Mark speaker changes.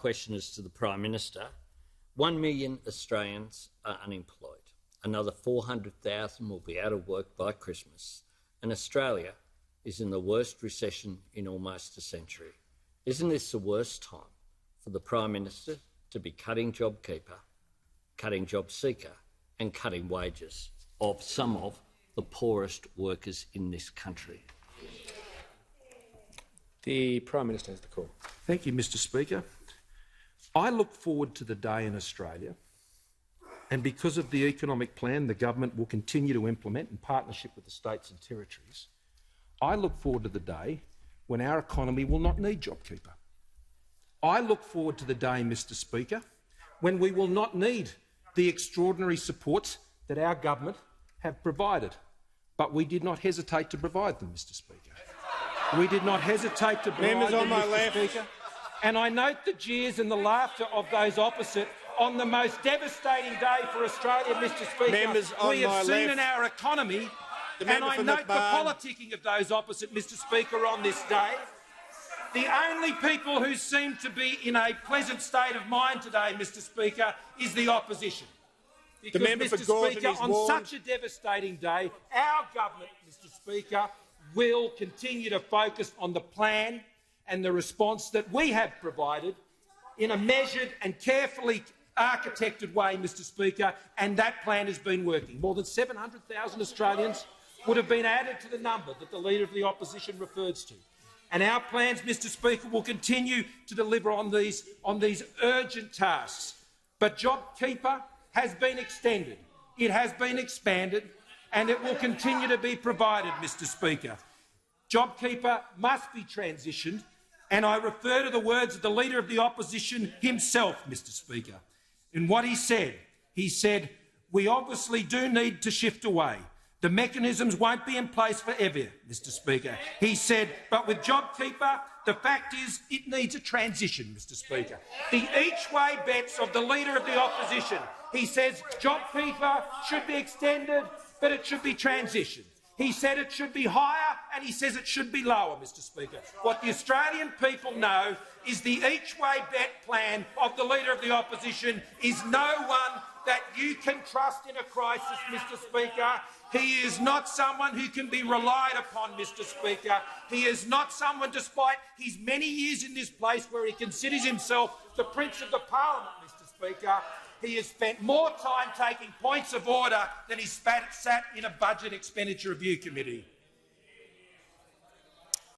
Speaker 1: question is to the Prime Minister. 1 million Australians are unemployed. Another 400,000 will be out of work by Christmas. And Australia is in the worst recession in almost a century. Isn't this the worst time for the Prime Minister to be cutting JobKeeper, cutting JobSeeker and cutting wages of some of the poorest workers in this country?
Speaker 2: The Prime Minister has the call.
Speaker 3: Thank you, Mr Speaker. I look forward to the day in Australia, and because of the economic plan the government will continue to implement in partnership with the states and territories, I look forward to the day when our economy will not need JobKeeper. I look forward to the day, Mr Speaker, when we will not need the extraordinary supports that our government have provided. But we did not hesitate to provide them, Mr Speaker. We did not hesitate to provide them, Mr Speaker. And I note the jeers and the laughter of those opposite on the most devastating day for Australia, Mr Speaker, we have seen in our economy. And I note the politicking of those opposite, Mr Speaker, on this day. The only people who seem to be in a pleasant state of mind today, Mr Speaker, is the opposition. Because, Mr Speaker, on such a devastating day, our government, Mr Speaker, will continue to focus on the plan and the response that we have provided in a measured and carefully architected way, Mr Speaker, and that plan has been working. More than 700,000 Australians would have been added to the number that the Leader of the Opposition refers to. And our plans, Mr Speaker, will continue to deliver on these urgent tasks. But JobKeeper has been extended, it has been expanded, and it will continue to be provided, Mr Speaker. JobKeeper must be transitioned, and I refer to the words of the Leader of the Opposition himself, Mr Speaker. In what he said, we obviously do need to shift away. The mechanisms won't be in place forever, Mr Speaker. He said, but with JobKeeper, the fact is it needs a transition, Mr Speaker. The each-way bets of the Leader of the Opposition. He says JobKeeper should be extended, but it should be transitioned. He said it should be higher, and he says it should be lower, Mr Speaker. What the Australian people know is the each-way bet plan of the Leader of the Opposition is no one that you can trust in a crisis, Mr Speaker. He is not someone who can be relied upon, Mr Speaker. He is not someone, despite his many years in this place where he considers himself the Prince of the Parliament, Mr Speaker. He has spent more time taking points of order than he sat in a budget expenditure review committee.